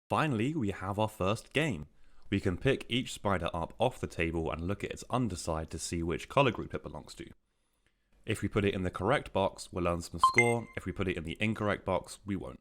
Finally, we have our first game. We can pick each spider up off the table and look at its underside to see which colour group it belongs to. If we put it in the correct box, we'll earn some score. If we put it in the incorrect box, we won't.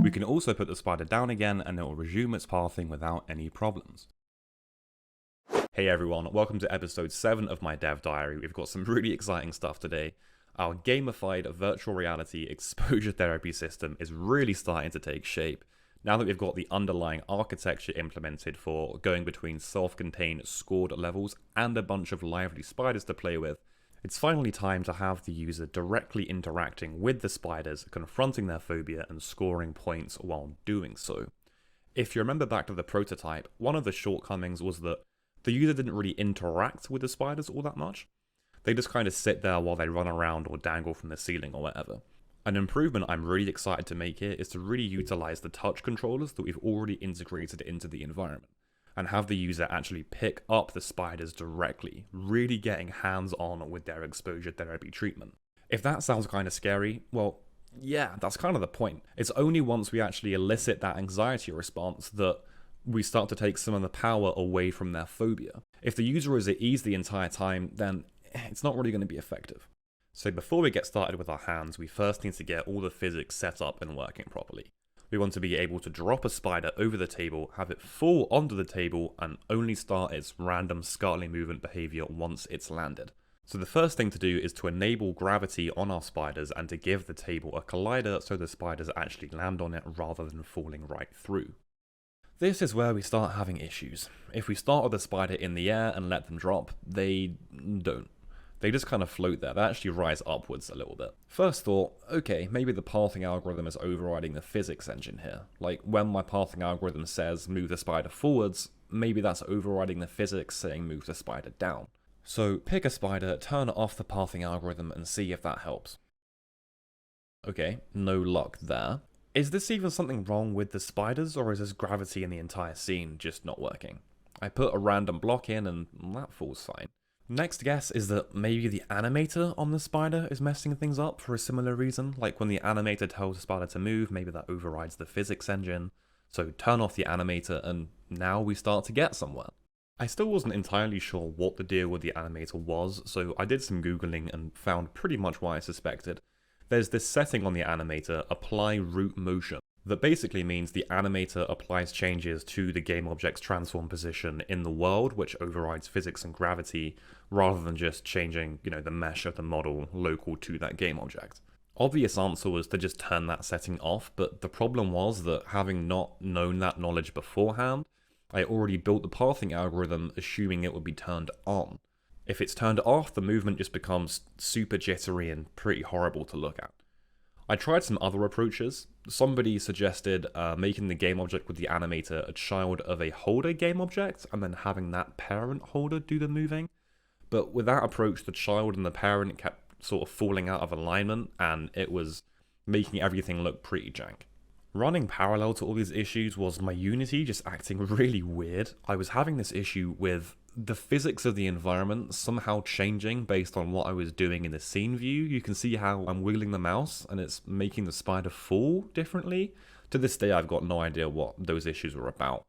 We can also put the spider down again and it will resume its pathing without any problems. Hey everyone, welcome to episode 7 of my dev diary. We've got some really exciting stuff today. Our gamified virtual reality exposure therapy system is really starting to take shape. Now that we've got the underlying architecture implemented for going between self-contained scored levels and a bunch of lively spiders to play with, it's finally time to have the user directly interacting with the spiders, confronting their phobia and scoring points while doing so. If you remember back to the prototype, one of the shortcomings was that the user didn't really interact with the spiders all that much. They just kind of sit there while they run around or dangle from the ceiling or whatever. An improvement I'm really excited to make here is to really utilize the touch controllers that we've already integrated into the environment and have the user actually pick up the spiders directly, really getting hands-on with their exposure therapy treatment. If that sounds kind of scary, well, yeah, that's kind of the point. It's only once we actually elicit that anxiety response that we start to take some of the power away from their phobia. If the user is at ease the entire time, then it's not really going to be effective. So before we get started with our hands, we first need to get all the physics set up and working properly. We want to be able to drop a spider over the table, have it fall onto the table, and only start its random scuttling movement behavior once it's landed. So the first thing to do is to enable gravity on our spiders and to give the table a collider so the spiders actually land on it rather than falling right through. This is where we start having issues. If we start with a spider in the air and let them drop, they don't. They just kind of float there. They actually rise upwards a little bit. First thought, okay, maybe the pathing algorithm is overriding the physics engine here. Like when my pathing algorithm says move the spider forwards, maybe that's overriding the physics saying move the spider down. So pick a spider, turn off the pathing algorithm and see if that helps. Okay, no luck there. Is this even something wrong with the spiders, or is this gravity in the entire scene just not working? I put a random block in and that falls fine. Next guess is that maybe the animator on the spider is messing things up for a similar reason. Like when the animator tells the spider to move, maybe that overrides the physics engine. So turn off the animator and now we start to get somewhere. I still wasn't entirely sure what the deal with the animator was, so I did some googling and found pretty much what I suspected. There's this setting on the animator, apply root motion, that basically means the animator applies changes to the game object's transform position in the world, which overrides physics and gravity, rather than just changing, the mesh of the model local to that game object. Obvious answer was to just turn that setting off, but the problem was that having not known that knowledge beforehand, I already built the pathing algorithm assuming it would be turned on. If it's turned off, the movement just becomes super jittery and pretty horrible to look at. I tried some other approaches. Somebody suggested making the game object with the animator a child of a holder game object, and then having that parent holder do the moving. But with that approach, the child and the parent kept sort of falling out of alignment, and it was making everything look pretty jank. Running parallel to all these issues was my Unity just acting really weird. I was having this issue with the physics of the environment somehow changing based on what I was doing in the scene view. You can see how I'm wiggling the mouse and it's making the spider fall differently. To this day, I've got no idea what those issues were about.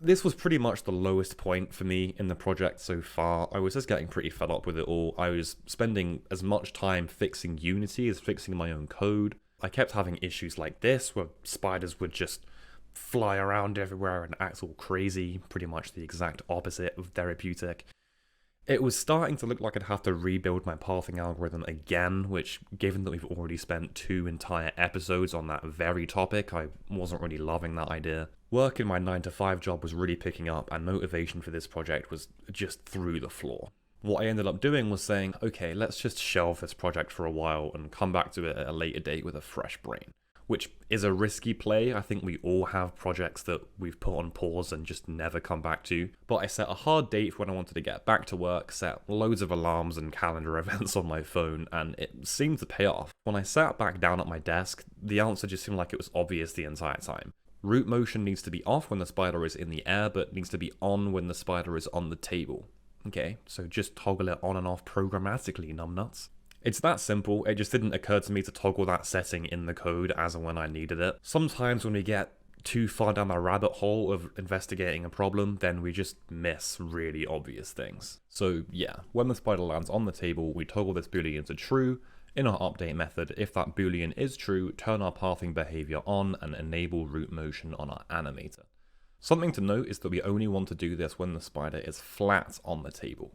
This was pretty much the lowest point for me in the project so far. I was just getting pretty fed up with it all. I was spending as much time fixing Unity as fixing my own code. I kept having issues like this where spiders would just fly around everywhere and act all crazy, pretty much the exact opposite of therapeutic. It was starting to look like I'd have to rebuild my pathing algorithm again, which, given that we've already spent 2 entire episodes on that very topic, I wasn't really loving that idea. Work in my 9-to-5 job was really picking up, and motivation for this project was just through the floor. What I ended up doing was saying, okay, let's just shelve this project for a while and come back to it at a later date with a fresh brain. Which is a risky play. I think we all have projects that we've put on pause and just never come back to. But I set a hard date for when I wanted to get back to work, set loads of alarms and calendar events on my phone, and it seemed to pay off. When I sat back down at my desk, the answer just seemed like it was obvious the entire time. Root motion needs to be off when the spider is in the air, but needs to be on when the spider is on the table. Okay, so just toggle it on and off programmatically, numbnuts. It's that simple. It just didn't occur to me to toggle that setting in the code as and when I needed it. Sometimes when we get too far down the rabbit hole of investigating a problem, then we just miss really obvious things. So yeah, when the spider lands on the table, we toggle this boolean to true. In our update method, if that boolean is true, turn our pathing behavior on and enable root motion on our animator. Something to note is that we only want to do this when the spider is flat on the table.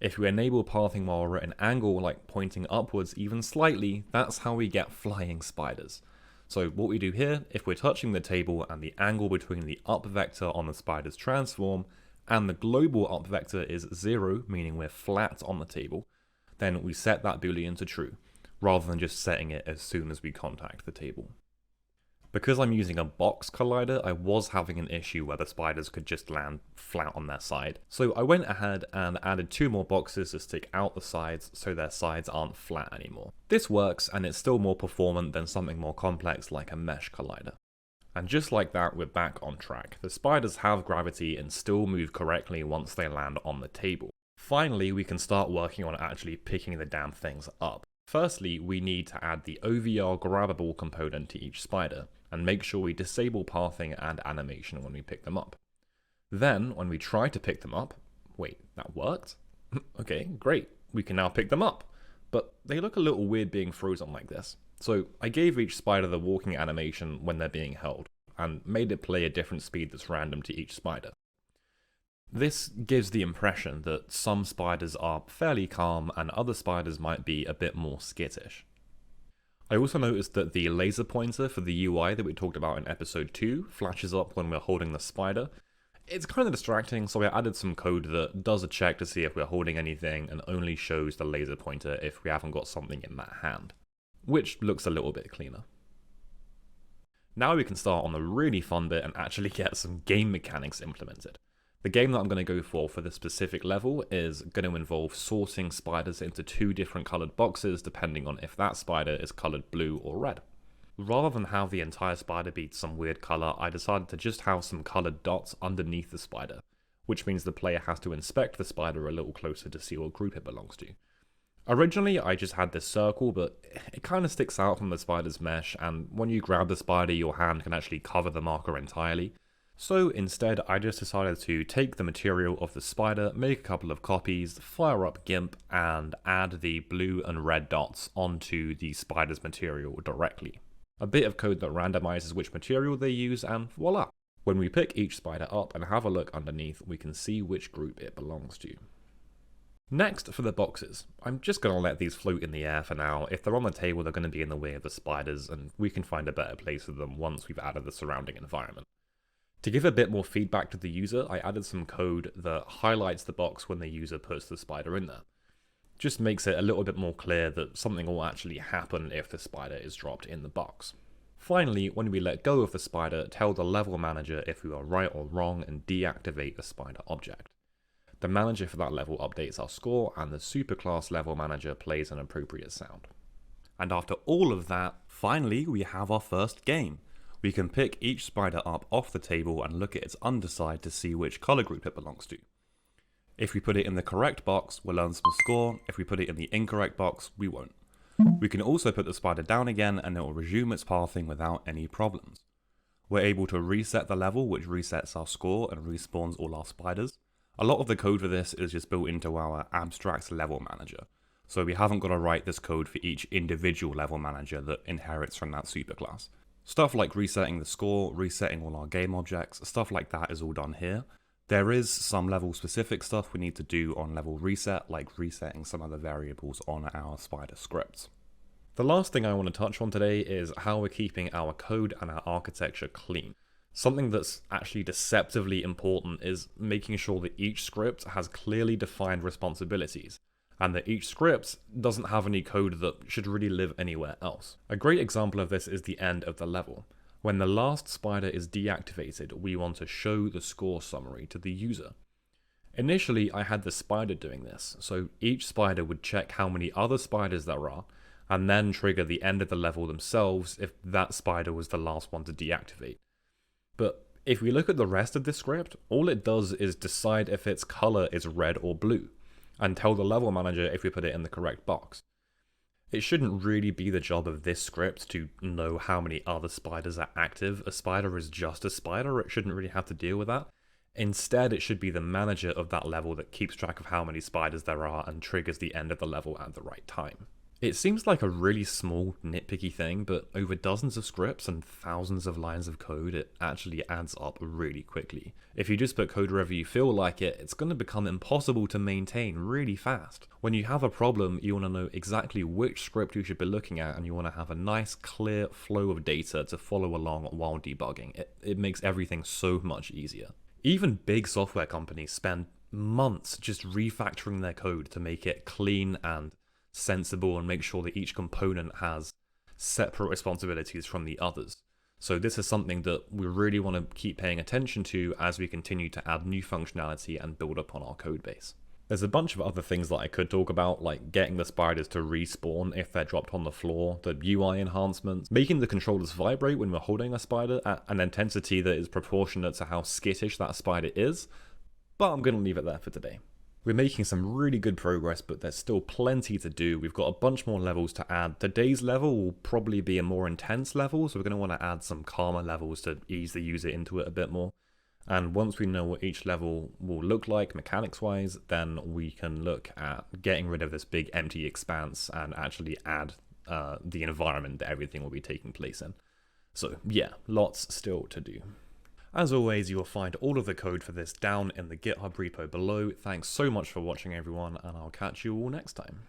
If we enable pathing while we're at an angle, like pointing upwards even slightly, that's how we get flying spiders. So what we do here, if we're touching the table and the angle between the up vector on the spider's transform and the global up vector is 0, meaning we're flat on the table, then we set that boolean to true, rather than just setting it as soon as we contact the table. Because I'm using a box collider, I was having an issue where the spiders could just land flat on their side. So I went ahead and added 2 more boxes to stick out the sides so their sides aren't flat anymore. This works, and it's still more performant than something more complex like a mesh collider. And just like that, we're back on track. The spiders have gravity and still move correctly once they land on the table. Finally, we can start working on actually picking the damn things up. Firstly, we need to add the OVR grabbable component to each spider, and make sure we disable pathing and animation when we pick them up. Then, when we try to pick them up, wait, that worked? Okay, great, we can now pick them up. But they look a little weird being frozen like this. So I gave each spider the walking animation when they're being held, and made it play a different speed that's random to each spider. This gives the impression that some spiders are fairly calm and other spiders might be a bit more skittish. I also noticed that the laser pointer for the UI that we talked about in episode 2 flashes up when we're holding the spider. It's kind of distracting, so I added some code that does a check to see if we're holding anything and only shows the laser pointer if we haven't got something in that hand, which looks a little bit cleaner. Now we can start on the really fun bit and actually get some game mechanics implemented. The game that I'm going to go for this specific level is going to involve sorting spiders into 2 different coloured boxes depending on if that spider is coloured blue or red. Rather than have the entire spider be some weird colour, I decided to just have some coloured dots underneath the spider, which means the player has to inspect the spider a little closer to see what group it belongs to. Originally I just had this circle, but it kind of sticks out from the spider's mesh, and when you grab the spider your hand can actually cover the marker entirely. So instead, I just decided to take the material of the spider, make a couple of copies, fire up GIMP, and add the blue and red dots onto the spider's material directly. A bit of code that randomizes which material they use, and voila! When we pick each spider up and have a look underneath, we can see which group it belongs to. Next, for the boxes. I'm just going to let these float in the air for now. If they're on the table, they're going to be in the way of the spiders, and we can find a better place for them once we've added the surrounding environment. To give a bit more feedback to the user, I added some code that highlights the box when the user puts the spider in there. Just makes it a little bit more clear that something will actually happen if the spider is dropped in the box. Finally, when we let go of the spider, tell the level manager if we are right or wrong and deactivate the spider object. The manager for that level updates our score, and the superclass level manager plays an appropriate sound. And after all of that, finally we have our first game. We can pick each spider up off the table and look at its underside to see which colour group it belongs to. If we put it in the correct box, we'll earn some score. If we put it in the incorrect box, we won't. We can also put the spider down again and it will resume its pathing without any problems. We're able to reset the level, which resets our score and respawns all our spiders. A lot of the code for this is just built into our abstract level manager, so we haven't got to write this code for each individual level manager that inherits from that superclass. Stuff like resetting the score, resetting all our game objects, stuff like that is all done here. There is some level specific stuff we need to do on level reset, like resetting some of the variables on our spider scripts. The last thing I want to touch on today is how we're keeping our code and our architecture clean. Something that's actually deceptively important is making sure that each script has clearly defined responsibilities, and that each script doesn't have any code that should really live anywhere else. A great example of this is the end of the level. When the last spider is deactivated, we want to show the score summary to the user. Initially, I had the spider doing this, so each spider would check how many other spiders there are, and then trigger the end of the level themselves if that spider was the last one to deactivate. But if we look at the rest of this script, all it does is decide if its color is red or blue, and tell the level manager if we put it in the correct box. It shouldn't really be the job of this script to know how many other spiders are active. A spider is just a spider, it shouldn't really have to deal with that. Instead, it should be the manager of that level that keeps track of how many spiders there are and triggers the end of the level at the right time. It seems like a really small, nitpicky thing, but over dozens of scripts and thousands of lines of code, it actually adds up really quickly. If you just put code wherever you feel like it, it's going to become impossible to maintain really fast. When you have a problem, you want to know exactly which script you should be looking at, and you want to have a nice, clear flow of data to follow along while debugging. It makes everything so much easier. Even big software companies spend months just refactoring their code to make it clean and sensible and make sure that each component has separate responsibilities from the others. So this is something that we really want to keep paying attention to as we continue to add new functionality and build upon our code base. There's a bunch of other things that I could talk about, like getting the spiders to respawn if they're dropped on the floor, the UI enhancements, making the controllers vibrate when we're holding a spider at an intensity that is proportionate to how skittish that spider is, but I'm going to leave it there for today. We're making some really good progress, but there's still plenty to do. We've got a bunch more levels to add. Today's level will probably be a more intense level, so we're going to want to add some calmer levels to ease the user into it a bit more. And once we know what each level will look like mechanics-wise, then we can look at getting rid of this big empty expanse and actually add the environment that everything will be taking place in. So yeah, lots still to do. As always, you will find all of the code for this down in the GitHub repo below. Thanks so much for watching everyone, and I'll catch you all next time.